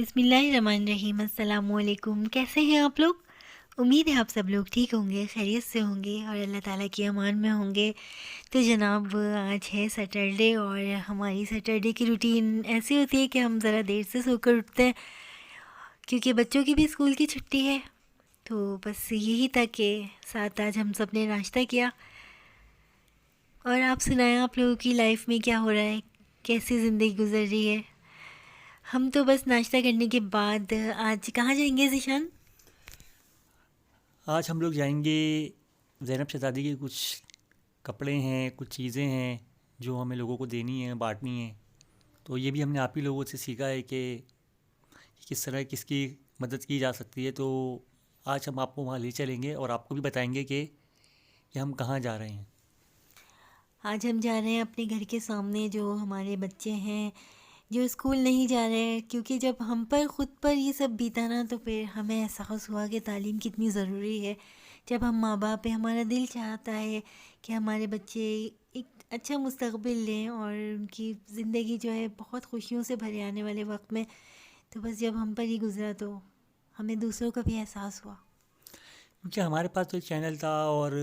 बिस्मिल्लाहिर्रहमानिर्रहीम। अस्सलामुअलैकुम। कैसे हैं आप लोग? उम्मीद है आप सब लोग ठीक होंगे, खैरियत से होंगे और अल्लाह ताला की अमान में होंगे। तो जनाब, आज है सैटरडे और हमारी सैटरडे की रूटीन ऐसी होती है कि हम ज़रा देर से सोकर उठते हैं क्योंकि बच्चों की भी स्कूल की छुट्टी है। तो बस यही था कि साथ आज हम सब ने नाश्ता किया। और आप सुनाएं, आप लोगों की लाइफ में क्या हो रहा है, कैसी ज़िंदगी गुजर रही है? हम तो बस नाश्ता करने के बाद आज कहाँ जाएंगे ज़ीशान? आज हम लोग जाएंगे। ज़ैनब शहज़ादी के कुछ कपड़े हैं, कुछ चीज़ें हैं जो हमें लोगों को देनी है, बांटनी है। तो ये भी हमने आप ही लोगों से सीखा है कि किस तरह किसकी मदद की जा सकती है। तो आज हम आपको वहाँ ले चलेंगे और आपको भी बताएंगे कि हम कहाँ जा रहे हैं। आज हम जा रहे हैं अपने घर के सामने जो हमारे बच्चे हैं जो स्कूल नहीं जा रहे हैं, क्योंकि जब हम पर ख़ुद पर ये सब बीता ना तो फिर हमें एहसास हुआ कि तालीम कितनी ज़रूरी है। जब हम माँ बाप हैं, हमारा दिल चाहता है कि हमारे बच्चे एक अच्छा मुस्तक़बिल लें और उनकी ज़िंदगी जो है बहुत खुशियों से भरे आने वाले वक्त में। तो बस जब हम पर ही गुज़रा तो हमें दूसरों का भी एहसास हुआ। क्योंकि हमारे पास तो एक चैनल था और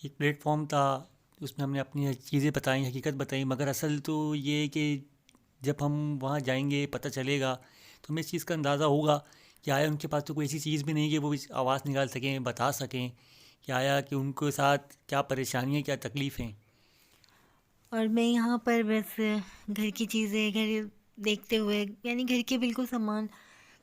एक प्लेटफॉर्म था, उसमें हमने अपनी चीज़ें बताई, हकीकत बताई। मगर असल तो ये है कि जब हम वहाँ जाएंगे पता चलेगा तो हमें इस चीज़ का अंदाज़ा होगा कि आया उनके पास तो कोई ऐसी चीज़ भी नहीं कि वो आवाज़ निकाल सकें, बता सकें कि आया कि उनके साथ क्या परेशानियाँ, क्या तकलीफ़ें। और मैं यहाँ पर बस घर की चीज़ें, घर देखते हुए, यानी घर के बिल्कुल सामान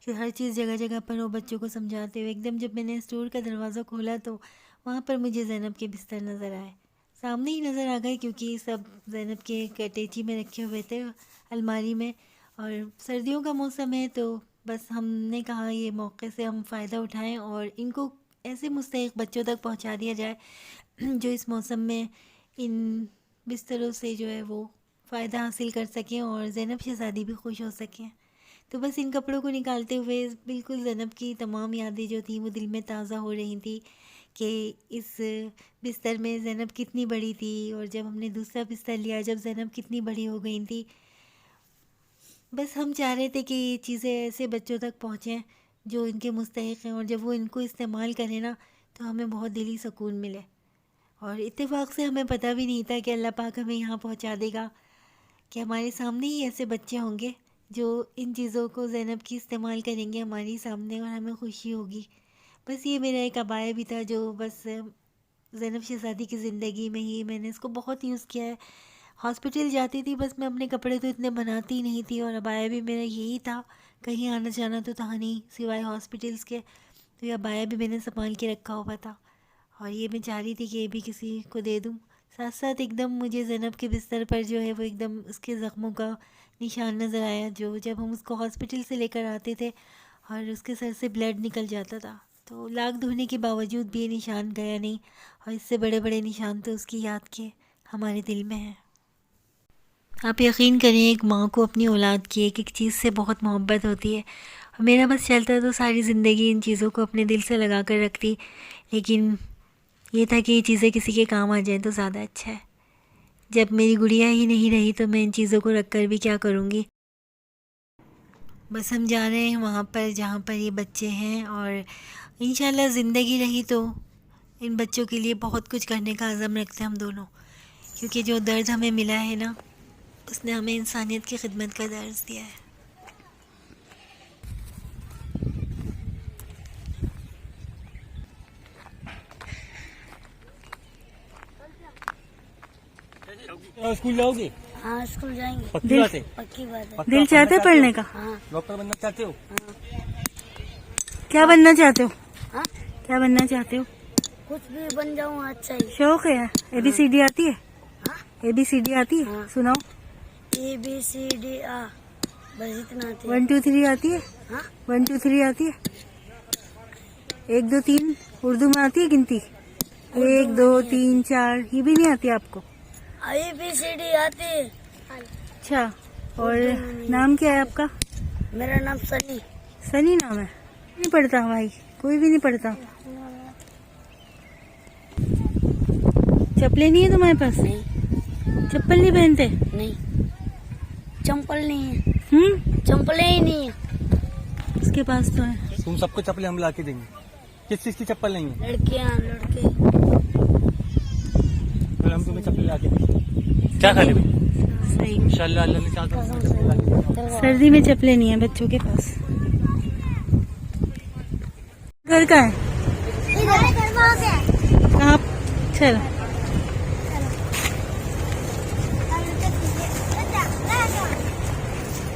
कि हर चीज़ जगह जगह पर हो, बच्चों को समझाते हुए एकदम जब मैंने स्टोर का दरवाज़ा खोला तो वहाँ पर मुझे ज़ैनब के बिस्तर नज़र आए। सामने ही नज़र आ गए क्योंकि सब ज़ैनब के कटेची में रखे हुए थे, अलमारी में। और सर्दियों का मौसम है तो बस हमने कहा ये मौके से हम फ़ायदा उठाएं और इनको ऐसे मुस्तहिक बच्चों तक पहुंचा दिया जाए जो इस मौसम में इन बिस्तरों से जो है वो फ़ायदा हासिल कर सकें और ज़ैनब शहज़ादी भी खुश हो सकें। तो बस इन कपड़ों को निकालते हुए बिल्कुल ज़ैनब की तमाम यादें जो थी वो दिल में ताज़ा हो रही थी कि इस बिस्तर में ज़ैनब कितनी बड़ी थी और जब हमने दूसरा बिस्तर लिया जब ज़ैनब कितनी बड़ी हो गई थी। बस हम चाह रहे थे कि ये चीज़ें ऐसे बच्चों तक पहुँचें जो इनके मुस्तहिक हैं और जब वो इनको इस्तेमाल करें ना तो हमें बहुत दिली सुकून मिले। और इत्तेफाक से हमें पता भी नहीं था कि अल्लाह पाक हमें यहाँ पहुँचा देगा, कि हमारे सामने ही ऐसे बच्चे होंगे जो इन चीज़ों को ज़ैनब की इस्तेमाल करेंगे हमारे सामने और हमें खुशी होगी। बस ये मेरा एक अबाया भी था जो बस ज़ैनब शहज़ादी की ज़िंदगी में ही मैंने इसको बहुत यूज़ किया है। हॉस्पिटल जाती थी बस मैं अपने कपड़े तो इतने बनाती ही नहीं थी और अबाया भी मेरा यही था, कहीं आना जाना तो था नहीं सिवाय हॉस्पिटल्स के। तो ये अबाया भी मैंने संभाल के रखा हुआ था और ये मैं चाह रही थी कि ये भी किसी को दे दूँ। साथ साथ एकदम मुझे ज़ैनब के बिस्तर पर जो है वो एकदम उसके ज़ख्मों का निशान नज़र आया, जो जब हम उसको हॉस्पिटल से लेकर आते थे और उसके सर से ब्लड निकल जाता था। तो लाख धोने के बावजूद भी ये निशान गया नहीं और इससे बड़े बड़े निशान तो उसकी याद के हमारे दिल में हैं। आप यकीन करें, एक माँ को अपनी औलाद की एक एक चीज़ से बहुत मोहब्बत होती है। मेरा बस चलता तो सारी ज़िंदगी इन चीज़ों को अपने दिल से लगा कर रखती, लेकिन ये था कि ये चीज़ें किसी के काम आ जाएं तो ज़्यादा अच्छा है। जब मेरी गुड़िया ही नहीं रही तो मैं इन चीज़ों को रख कर भी क्या करूँगी। बस हम जा रहे हैं वहाँ पर जहाँ पर ये बच्चे हैं और इंशाल्लाह ज़िंदगी रही तो इन बच्चों के लिए बहुत कुछ करने का अज़म रखते हैं हम दोनों, क्योंकि जो दर्द हमें मिला है ना उसने हमें इंसानियत की खिदमत का दर्ज दिया है। स्कूल जाओगे? हाँ, स्कूल जाएंगे। पक्की बात है? पक्की बात है। दिल चाहते है पढ़ने का? हाँ। डॉक्टर बनना चाहते हो? क्या बनना चाहते हो? हाँ? क्या बनना चाहते हो? कुछ भी बन जाऊँ अच्छा ही। शौक है? ABCD आती है? हाँ? ABCD आती है? हाँ। सुनाओ। ABCD आ, बस इतना आती है। 1 2 3 आती है? हाँ? 1 2 3 आती है? 1 2 3 उर्दू में आती है गिनती? 1 2 3 4 ये भी नहीं आती आपको? ABCD आती है। अच्छा, और नाम क्या है आपका? मेरा नाम सनी। सनी नाम है? नहीं पढ़ता भाई, कोई भी नहीं पढ़ता। चप्पलें नहीं है तुम्हारे पास? नहीं। चप्पल नहीं पहनते? नहीं, चंपल नहीं है। चंपलें ही नहीं है। के पास तो है। तुम सबको चप्पलें हम ला के देंगे। किस चीज की चप्पल नहीं है? लड़कियां लड़के फिर हम तुम्हें चप्पल ला के देंगे। क्या खा ले भाई? सही। इंशाल्लाह अल्लाह ने चाहा तो हम चप्पल ला के देंगे। सर्दी में चप्पलें नहीं है बच्चों के पास। घर का है कहाँ? चलो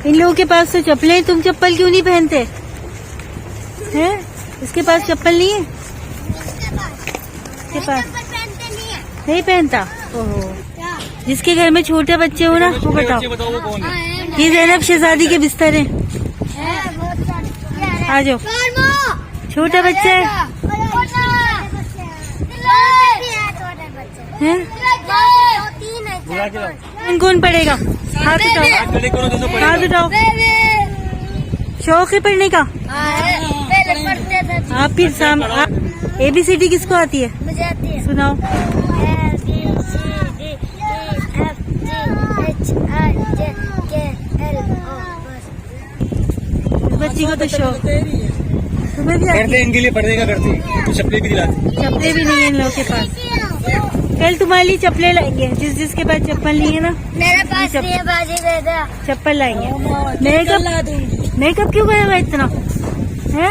इन लोगों के पास तो चप्पलें हैं, तुम चप्पल क्यों नहीं पहनते हैं? इसके पास चप्पल नहीं है? इसके पास नहीं पहनता? ओहो, जिसके घर में छोटे बच्चे हो ना वो बताओ। बताओ वो कौन है? ये जैनब शहजादी के बिस्तर है। आ जाओ, छोटा बच्चा है। हैं? बुला के लाओ। कौन कौन पढ़ेगा? हाथ उठाओ, खड़े करो जैसे पड़े। हाथ उठाओ। शौक है पढ़ने का? आप फिर शाम ABCD किसको आती है? मुझे आती है। सुनाओ। इस बच्ची को तो शौक, तुम्हें भी आती करते है? इनके लिए पढ़ने का करते तो चप्पलें भी दिलाते। चप्पलें भी नहीं है इन लोगों के पास। कल तुम्हारे लिए चप्पलें लाएंगे, जिसके पास चप्पल नहीं है ना मेरे पास नहीं है, बाजी दे दे। चप्पल लाएंगे। मेकअप क्यों करेगा इतना है?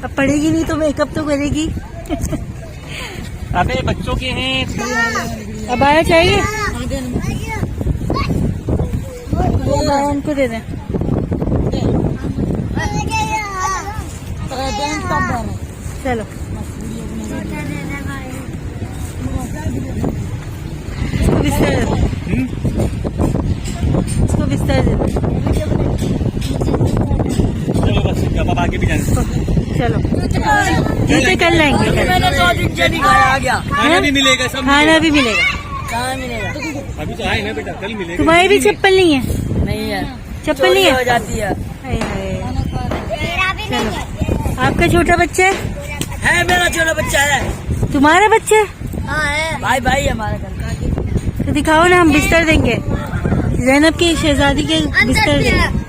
अब पढ़ेगी नहीं तो मेकअप तो करेगी। अबे बच्चों के हैं। अब आया चाहिए, उनको दे दें। चलो इसको बिस्तर दे दो, इसको बिस्तर दे दो। चलो बस अब आप आगे भी जाने। चलो जूते कल लाएंगे। खाना भी मिलेगा, सब खाना भी मिलेगा। कहाँ मिलेगा? अभी तो आए ना बेटा, कल मिलेगा। तुम्हारी भी चप्पल नहीं है? नहीं है, चप्पल नहीं हो है? जाती है। हाय हाय। चलो आपका छोटा बच्चा है मेरा छोटा बच्चा है। तुम्हारा बच्चा है? हाँ है, भाई भाई हमारा घर का। तो दिखाओ ना, हम बिस्तर देंगे। जैनब की शहजादी के बिस्तर देंगे।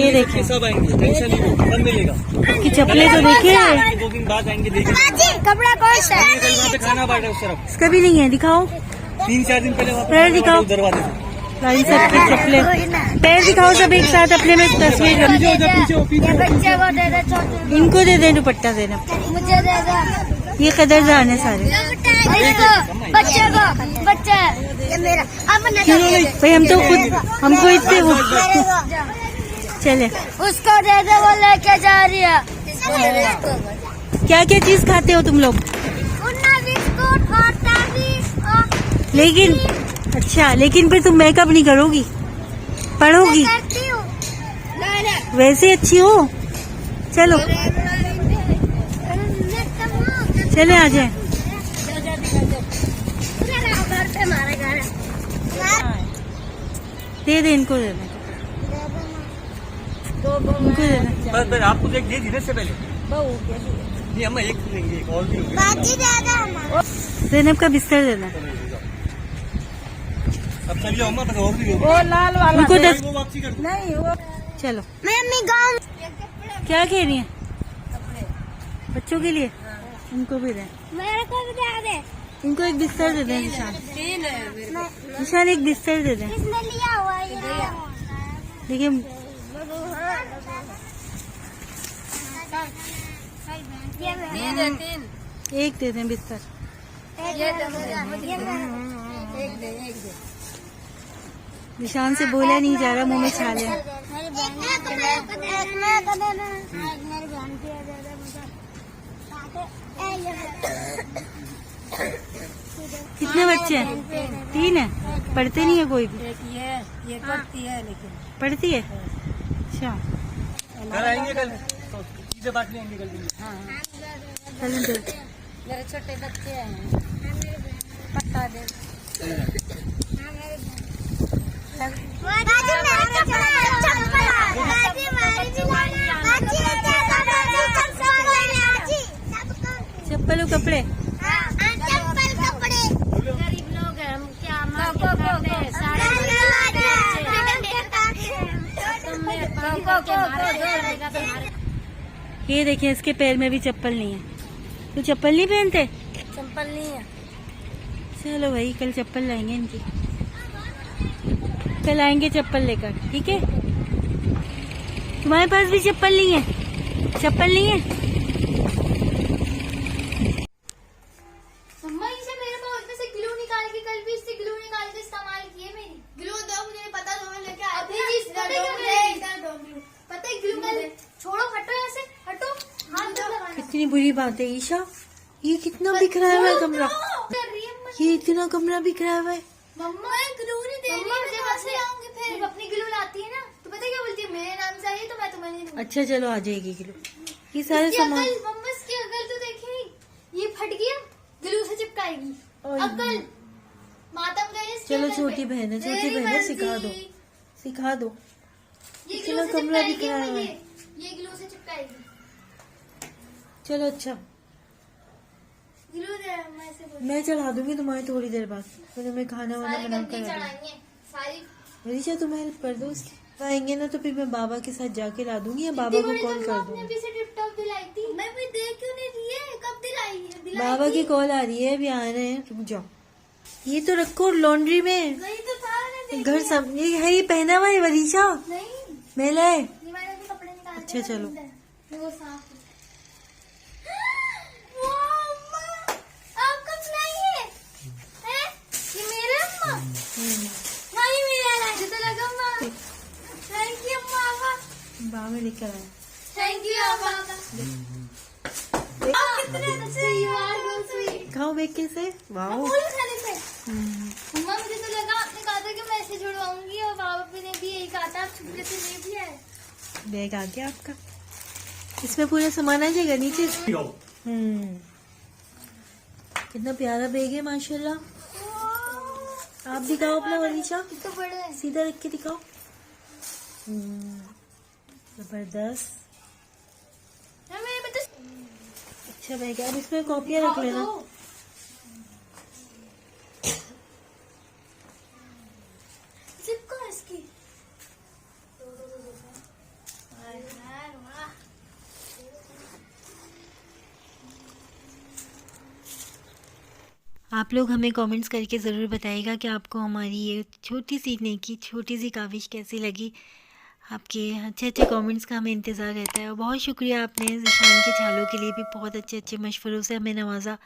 ये देखिए सब आएंगे, टेंशन नहीं लो, सब मिलेगा। कि चप्पलें तो देखिए, 2 दिन बाद आएंगे देखेंगे। कपड़ा कौन सा है? कल वहाँ पे खाना बांटा उस तरफ। इसका भी नहीं है। दिखाओ 3-4 दिन पहले वहाँ पे पैर खाना दिखाओ। बांटा उस दरवाजे से। लाइन सबकी चप्पलें, पैर दिखाओ सब एक साथ अपने में तस्वीर कर। ये बच्चे को दे दे, छोटे इनको दे दे दुपट्टा देना। मुझे दे दे। ये कदरदान है सारे। बच्चे को बच्चा ये मेरा। अब भाई हम तो खुद, हमको इतने वो चले। उसको दे दे, वो लेके जा रही है। क्या क्या चीज खाते हो तुम लोग? बिस्कुट और टॉफी लेकिन अच्छा, लेकिन फिर तुम मेकअप नहीं करोगी, पढ़ोगी, करती हूँ। वैसे अच्छी हो। चलो चले आ जाए। घर पे हमारा घर है। दे दे, इनको दे दे, इनको दे दे। बस आपको एक दे दी से पहले। नहीं हम एक लेंगे, एक और भी होगी। बाजी दे दे। जैनब का बिस्तर देना। अब चलिए अम्मा, बस और भी होगी। वो लाल वाला उनको 10। वो वापसी कर दो। नहीं वो चलो मम्मी गाँव क्या कह रही है? बच्चों के लिए इनको भी दे, मेरे को भी दे दे। इनको एक बिस्तर दे दें। निशान, निशान एक बिस्तर दे दें। किसने लिया हुआ है ये? देखिए एक दे दें बिस्तर। निशान से बोला नहीं जा रहा, मुंह में छाले हैं। कितने बच्चे हैं? 3 है। पढ़ते नहीं है कोई भी? ये पढ़ती है, लेकिन पढ़ती है। अच्छा कल आएंगे, कल चीजें बांट लेंगे कल। चलें दे। मेरे छोटे बच्चे हैं, पता दे। चप्पल कपड़े गरीब लोग हैं हम, क्या ये देखिए इसके पैर में भी चप्पल नहीं है। तो चप्पल नहीं पहनते? चप्पल नहीं है। चलो भाई कल चप्पल लाएंगे इनकी, कल आएंगे चप्पल लेकर, ठीक है? तुम्हारे पास भी चप्पल नहीं है? चप्पल नहीं है? मम्मा इसे मेरे पास में से ग्लू निकाल के, कल भी इससे ग्लू निकाल के इस्तेमाल किए मेरी। ग्लू दो, मुझे पता, दो मैं लेके आती हूँ। पता है ग्लू कल, छोड़ो, हटो यहाँ से, हटो, हाथ दो लगाना। कितनी बुरी बात है ईशा, ये कितना बिखरा हुआ है कमरा, ये इतना कमरा बिखरा हुआ है। मम्मा ग्लू नहीं दे रही, मुझे वहाँ से लाऊंगी फिर। जब अपनी ग्लू लाती है ना तो पता है क्या बोलती है, मेरे नाम से आई तो मैं तुम्हें नहीं दूंगी। अच्छा चलो आ जाएगी ग्लू, ये सारे इसकी सामान। अकल, मम्मा इसकी अकल तो देखी, ये फट गया, ग्लू से चिपकाएगी। अकल मातम गई इसकी चलो अकल छोटी पे। बहन है, छोटी मेरी बहन है, मर्जी। सिखा दो, सिखा दो। ये इतना ग्लू से कमरा चिपकाएगी बिखरा अम्मा, हुआ है। ये ग्लू से चिपकाएगी। चलो अच्छा, ग्लू दे अम्मा, ऐसे बोल। मैं चढ़ा दूंगी तुम्हारी थोड़ी देर बाद, तो तुम्हें खाना वाना सारी बना गंदी कर चढ़ाई है सारी। मनीषा तुम हेल्प कर दो उसकी। आएंगे ना तो फिर मैं बाबा के साथ जाके ला दूंगी या बाबा को कॉल कर दूंगी। अभी से टिप टॉप दिलाई थी, मैं भी दे क्यों नहीं रही है, कब दिलाई है? बाबा की कॉल आ रही है, अभी आ रहे हैं, रुक जाओ। ये तो रखो लॉन्ड्री में, नहीं तो था मैंने घर सब ये है, ये पहना हुआ है वरीशा, नहीं, मेला है। ये मैंने भी कपड़े निकाल अच्छा, चलो। वो साफ है। वाह, अम्मा, आपका फ्लाई है? हैं? ये मेरा अम्मा? हाँ, ये मेरा है, मुझे तो लगा अम्मा। थैंक यू अम्मा। बाबा में लेकर आया। थैंक यू अम्मा। कितने अच्छे you are so sweet। खाओ बेक कैसे, वाह। फूल खाने से मम्मा, मुझे तो लगा आपने कहा था कि मैं ऐसे जुड़वाऊंगी, और बाबा ने भी यही कहा था, आप छुपके से ले भी आए। बैग आ गया आपका, इसमें पूरा सामान आ जाएगा नीचे से। कितना प्यारा बैग है माशाल्लाह। आप दिखाओ अपना वरीशा, तो बड़े हैं। सीधा रख के दिखाओ। जबरदस्त, मेरे में तो अच्छा बैग है। अब इसमें कॉपियाँ रख लेना। जिप कहाँ है इसकी? आप लोग हमें कमेंट्स करके ज़रूर बताइएगा कि आपको हमारी ये छोटी सी नेकी, छोटी सी काविश कैसी लगी। आपके अच्छे अच्छे कमेंट्स का हमें इंतज़ार रहता है। और बहुत शुक्रिया, आपने ज़िशान के छालों के लिए भी बहुत अच्छे अच्छे मशवरों से हमें नवाजा।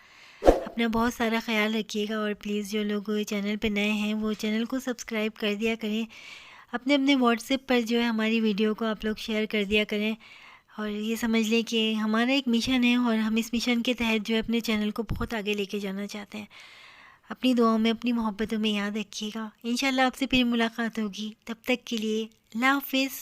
अपना बहुत सारा ख्याल रखिएगा, और प्लीज़ जो लोग चैनल पे नए हैं वो चैनल को सब्सक्राइब कर दिया करें। अपने अपने व्हाट्सएप पर जो है हमारी वीडियो को आप लोग शेयर कर दिया करें, और ये समझ लें कि हमारा एक मिशन है, और हम इस मिशन के तहत जो है अपने चैनल को बहुत आगे लेके जाना चाहते हैं। अपनी दुआओं में, अपनी मोहब्बतों में याद रखिएगा। इंशाल्लाह आपसे फिर मुलाकात होगी, तब तक के लिए अल्लाह हाफ़िज़।